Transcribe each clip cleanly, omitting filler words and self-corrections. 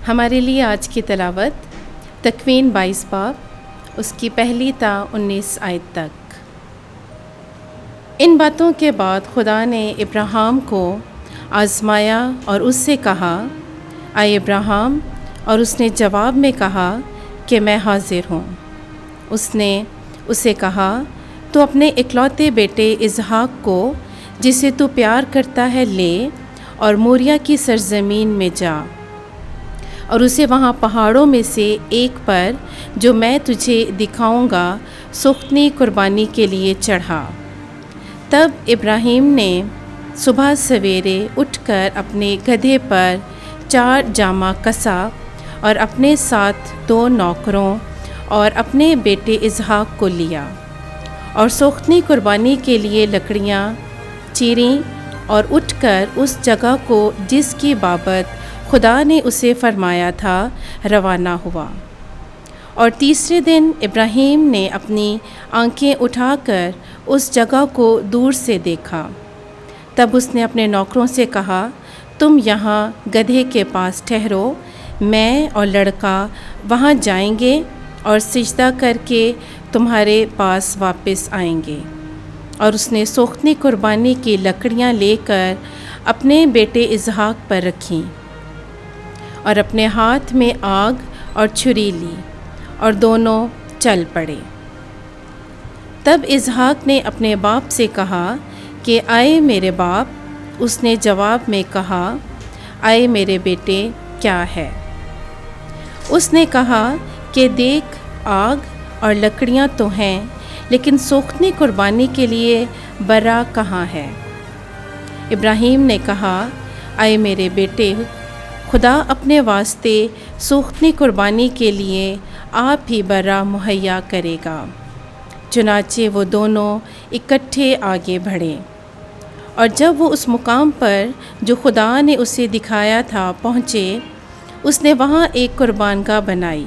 ہمارے لیے آج کی تلاوت تکوین 22 باب اس کی پہلی تا 19 آیت تک۔ ان باتوں کے بعد خدا نے ابراہیم کو آزمایا اور اس سے کہا، اے ابراہیم، اور اس نے جواب میں کہا کہ میں حاضر ہوں۔ اس نے اسے کہا، تو اپنے اکلوتے بیٹے اسحاق کو جسے تو پیار کرتا ہے لے اور موریہ کی سرزمین میں جا اور اسے وہاں پہاڑوں میں سے ایک پر جو میں تجھے دکھاؤں گا سختنی قربانی کے لیے چڑھا۔ تب ابراہیم نے صبح سویرے اٹھ کر اپنے گدھے پر 4 جامہ کسا اور اپنے ساتھ 2 نوکروں اور اپنے بیٹے اسحاق کو لیا اور سختنی قربانی کے لیے لکڑیاں چیریں اور اٹھ کر اس جگہ کو جس کی بابت خدا نے اسے فرمایا تھا روانہ ہوا۔ اور تیسرے دن ابراہیم نے اپنی آنکھیں اٹھا کر اس جگہ کو دور سے دیکھا۔ تب اس نے اپنے نوکروں سے کہا، تم یہاں گدھے کے پاس ٹھہرو، میں اور لڑکا وہاں جائیں گے اور سجدہ کر کے تمہارے پاس واپس آئیں گے۔ اور اس نے سوختنی قربانی کی لکڑیاں لے کر اپنے بیٹے اسحاق پر رکھیں اور اپنے ہاتھ میں آگ اور چھری لی اور دونوں چل پڑے۔ تب اسحاق نے اپنے باپ سے کہا کہ اے میرے باپ۔ اس نے جواب میں کہا، اے میرے بیٹے، کیا ہے؟ اس نے کہا کہ دیکھ، آگ اور لکڑیاں تو ہیں، لیکن سوختنی قربانی کے لیے برا کہاں ہے؟ ابراہیم نے کہا، اے میرے بیٹے، خدا اپنے واسطے سوختنی قربانی کے لیے آپ ہی برا مہیا کرے گا۔ چنانچہ وہ دونوں اکٹھے آگے بڑھے، اور جب وہ اس مقام پر جو خدا نے اسے دکھایا تھا پہنچے، اس نے وہاں ایک قربان گاہ بنائی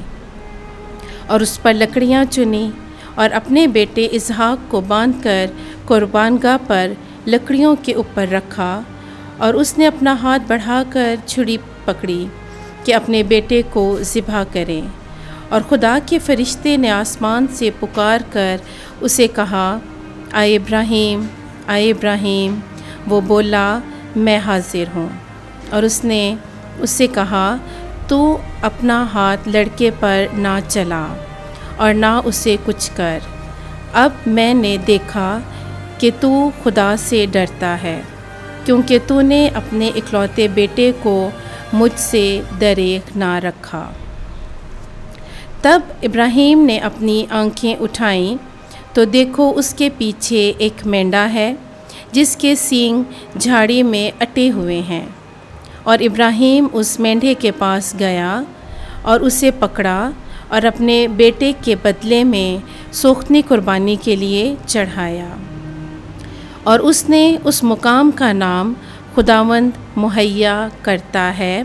اور اس پر لکڑیاں چنی اور اپنے بیٹے اسحاق کو باندھ کر قربان گاہ پر لکڑیوں کے اوپر رکھا، اور اس نے اپنا ہاتھ بڑھا کر چھری پکڑی کہ اپنے بیٹے کو ذبح کرے۔ اور خدا کے فرشتے نے آسمان سے پکار کر اسے کہا، اے ابراہیم، اے ابراہیم۔ وہ بولا، میں حاضر ہوں۔ اور اس نے اس سے کہا، تو اپنا ہاتھ لڑکے پر نہ چلا اور نہ اسے کچھ کر۔ اب میں نے دیکھا کہ تو خدا سے ڈرتا ہے، کیونکہ تو نے اپنے اکلوتے بیٹے کو مجھ سے دریغ نہ رکھا۔ تب ابراہیم نے اپنی آنکھیں اٹھائیں تو دیکھو اس کے پیچھے ایک مینڈا ہے جس کے سینگ جھاڑی میں اٹے ہوئے ہیں۔ اور ابراہیم اس مینڈھے کے پاس گیا اور اسے پکڑا اور اپنے بیٹے کے بدلے میں سوختنی قربانی کے لیے چڑھایا۔ اور اس نے اس مقام کا نام خداوند مہیا کرتا ہے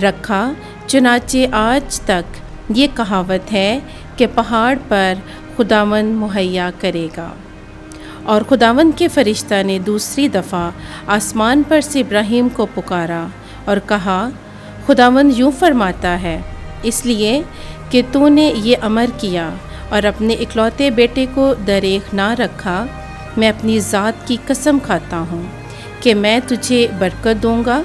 رکھا۔ چنانچہ آج تک یہ کہاوت ہے کہ پہاڑ پر خداوند مہیا کرے گا۔ اور خداوند کے فرشتہ نے دوسری دفعہ آسمان پر سے ابراہیم کو پکارا اور کہا، خداوند یوں فرماتا ہے، اس لیے کہ تو نے یہ امر کیا اور اپنے اکلوتے بیٹے کو دریغ نہ رکھا، میں اپنی ذات کی قسم کھاتا ہوں کہ میں تجھے برکت دوں گا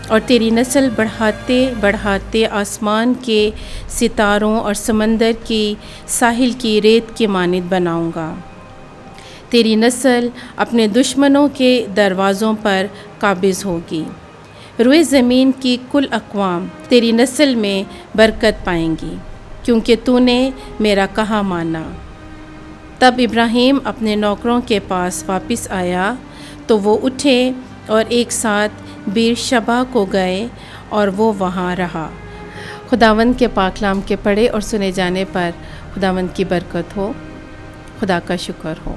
اور تیری نسل بڑھاتے بڑھاتے آسمان کے ستاروں اور سمندر کی ساحل کی ریت کے مانند بناؤں گا۔ تیری نسل اپنے دشمنوں کے دروازوں پر قابض ہوگی۔ روئے زمین کی کل اقوام تیری نسل میں برکت پائیں گی، کیونکہ تو نے میرا کہا مانا۔ تب ابراہیم اپنے نوکروں کے پاس واپس آیا تو وہ اٹھے اور ایک ساتھ بیر شبا کو گئے اور وہ وہاں رہا۔ خداوند کے پاک کلام کے پڑھے اور سنے جانے پر خداوند کی برکت ہو۔ خدا کا شکر ہو۔